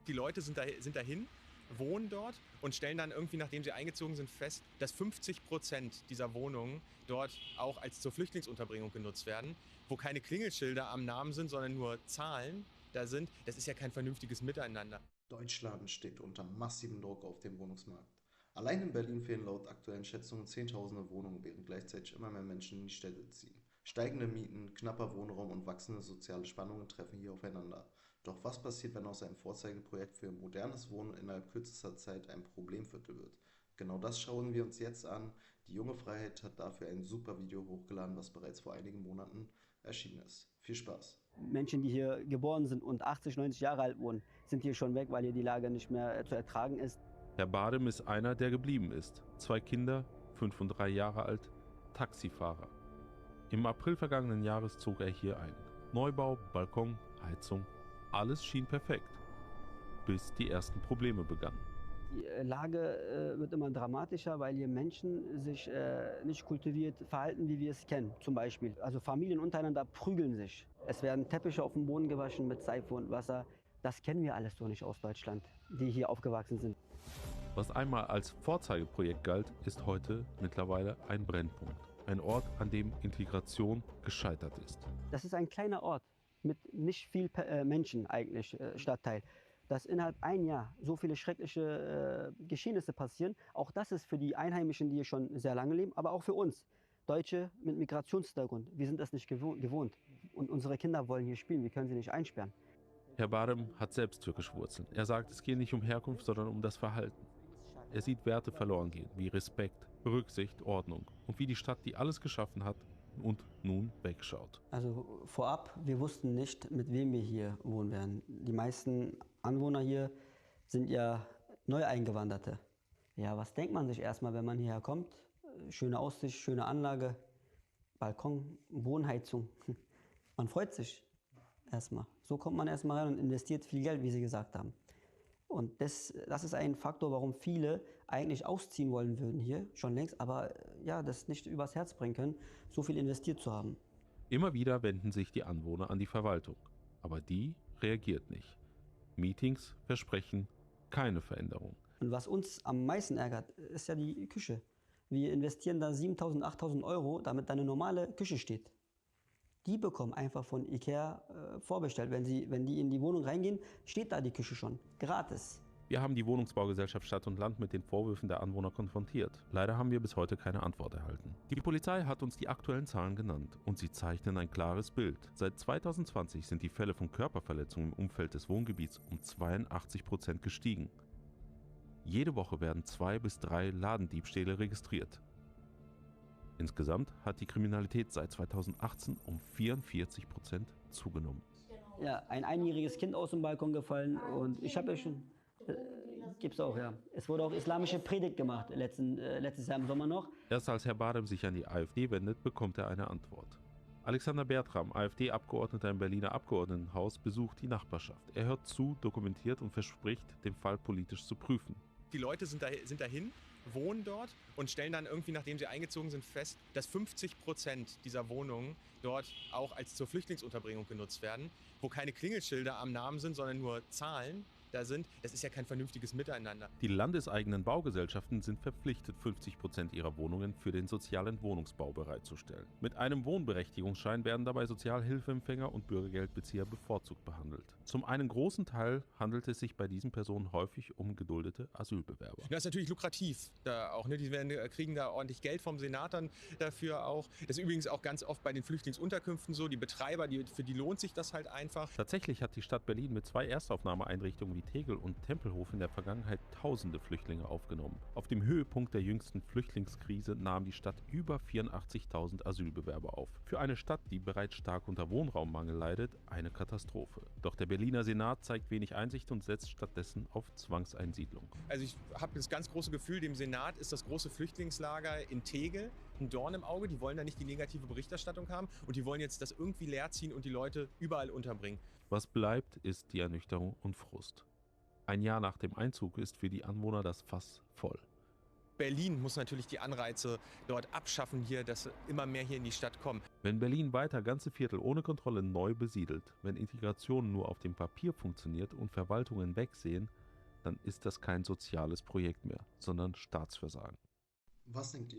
Die Leute sind dahin, wohnen dort und stellen dann irgendwie, nachdem sie eingezogen sind, fest, dass 50% dieser Wohnungen dort auch als zur Flüchtlingsunterbringung genutzt werden, wo keine Klingelschilder am Namen sind, sondern nur Zahlen da sind. Das ist ja kein vernünftiges Miteinander. Deutschland steht unter massivem Druck auf dem Wohnungsmarkt. Allein in Berlin fehlen laut aktuellen Schätzungen Zehntausende Wohnungen, während gleichzeitig immer mehr Menschen in die Städte ziehen. Steigende Mieten, knapper Wohnraum und wachsende soziale Spannungen treffen hier aufeinander. Doch was passiert, wenn aus einem Vorzeigeprojekt für modernes Wohnen innerhalb kürzester Zeit ein Problemviertel wird? Genau das schauen wir uns jetzt an. Die junge Freiheit hat dafür ein super Video hochgeladen, was bereits vor einigen Monaten erschienen ist. Viel Spaß! Menschen, die hier geboren sind und 80, 90 Jahre alt wurden, sind hier schon weg, weil hier die Lage nicht mehr zu ertragen ist. Herr Badem ist einer, der geblieben ist. 2 Kinder, 5 und 3 Jahre alt, Taxifahrer. Im April vergangenen Jahres zog er hier ein. Neubau, Balkon, Heizung, alles schien perfekt, bis die ersten Probleme begannen. Die Lage wird immer dramatischer, weil hier Menschen sich nicht kultiviert verhalten, wie wir es kennen. Zum Beispiel, also Familien untereinander prügeln sich. Es werden Teppiche auf dem Boden gewaschen mit Seife und Wasser. Das kennen wir alles so nicht aus Deutschland, die hier aufgewachsen sind. Was einmal als Vorzeigeprojekt galt, ist heute mittlerweile ein Brennpunkt. Ein Ort, an dem Integration gescheitert ist. Das ist ein kleiner Ort mit nicht viel Menschen eigentlich, Stadtteil. Dass innerhalb ein Jahr so viele schreckliche Geschehnisse passieren, auch das ist für die Einheimischen, die hier schon sehr lange leben, aber auch für uns, Deutsche mit Migrationshintergrund. Wir sind das nicht gewohnt und unsere Kinder wollen hier spielen, wir können sie nicht einsperren. Herr Badem hat selbst türkische Wurzeln. Er sagt, es gehe nicht um Herkunft, sondern um das Verhalten. Er sieht Werte verloren gehen, wie Respekt, Rücksicht, Ordnung und wie die Stadt, die alles geschaffen hat, und nun wegschaut. Also vorab, wir wussten nicht, mit wem wir hier wohnen werden. Die meisten Anwohner hier sind ja Neueingewanderte. Ja, was denkt man sich erstmal, wenn man hierher kommt? Schöne Aussicht, schöne Anlage, Balkon, Wohnheizung. Man freut sich erstmal. So kommt man erstmal rein und investiert viel Geld, wie Sie gesagt haben. Und das ist ein Faktor, warum viele eigentlich ausziehen wollen würden hier, schon längst, aber ja, das nicht übers Herz bringen können, so viel investiert zu haben. Immer wieder wenden sich die Anwohner an die Verwaltung, aber die reagiert nicht. Meetings versprechen keine Veränderung. Und was uns am meisten ärgert, ist ja die Küche. Wir investieren da 7.000, 8.000 Euro, damit da eine normale Küche steht. Die bekommen einfach von Ikea vorbestellt. Wenn die in die Wohnung reingehen, steht da die Küche schon, gratis. Wir haben die Wohnungsbaugesellschaft Stadt und Land mit den Vorwürfen der Anwohner konfrontiert. Leider haben wir bis heute keine Antwort erhalten. Die Polizei hat uns die aktuellen Zahlen genannt und sie zeichnen ein klares Bild. Seit 2020 sind die Fälle von Körperverletzungen im Umfeld des Wohngebiets um 82% gestiegen. Jede Woche werden 2 bis 3 Ladendiebstähle registriert. Insgesamt hat die Kriminalität seit 2018 um 44% zugenommen. Ja, ein einjähriges Kind aus dem Balkon gefallen und ich habe ja schon, gibt's auch, ja. Es wurde auch islamische Predigt gemacht, letztes Jahr im Sommer noch. Erst als Herr Badem sich an die AfD wendet, bekommt er eine Antwort. Alexander Bertram, AfD-Abgeordneter im Berliner Abgeordnetenhaus, besucht die Nachbarschaft. Er hört zu, dokumentiert und verspricht, den Fall politisch zu prüfen. Die Leute sind dahin, wohnen dort und stellen dann irgendwie, nachdem sie eingezogen sind, fest, dass 50% dieser Wohnungen dort auch als zur Flüchtlingsunterbringung genutzt werden, wo keine Klingelschilder am Namen sind, sondern nur Zahlen da sind. Das ist ja kein vernünftiges Miteinander. Die landeseigenen Baugesellschaften sind verpflichtet, 50% ihrer Wohnungen für den sozialen Wohnungsbau bereitzustellen. Mit einem Wohnberechtigungsschein werden dabei Sozialhilfeempfänger und Bürgergeldbezieher bevorzugt behandelt. Zum einen großen Teil handelt es sich bei diesen Personen häufig um geduldete Asylbewerber. Das ist natürlich lukrativ da auch, ne? Die kriegen da ordentlich Geld vom Senat dann dafür auch. Das ist übrigens auch ganz oft bei den Flüchtlingsunterkünften so. Die Betreiber, für die lohnt sich das halt einfach. Tatsächlich hat die Stadt Berlin mit 2 Erstaufnahmeeinrichtungen wie Tegel und Tempelhof in der Vergangenheit tausende Flüchtlinge aufgenommen. Auf dem Höhepunkt der jüngsten Flüchtlingskrise nahm die Stadt über 84.000 Asylbewerber auf. Für eine Stadt, die bereits stark unter Wohnraummangel leidet, eine Katastrophe. Doch der Berliner Senat zeigt wenig Einsicht und setzt stattdessen auf Zwangseinsiedlung. Also ich habe das ganz große Gefühl, dem Senat ist das große Flüchtlingslager in Tegel ein Dorn im Auge. Die wollen da nicht die negative Berichterstattung haben und die wollen jetzt das irgendwie leerziehen und die Leute überall unterbringen. Was bleibt, ist die Ernüchterung und Frust. Ein Jahr nach dem Einzug ist für die Anwohner das Fass voll. Berlin muss natürlich die Anreize dort abschaffen hier, dass immer mehr hier in die Stadt kommen. Wenn Berlin weiter ganze Viertel ohne Kontrolle neu besiedelt, wenn Integration nur auf dem Papier funktioniert und Verwaltungen wegsehen, dann ist das kein soziales Projekt mehr, sondern Staatsversagen. Was denkt ihr?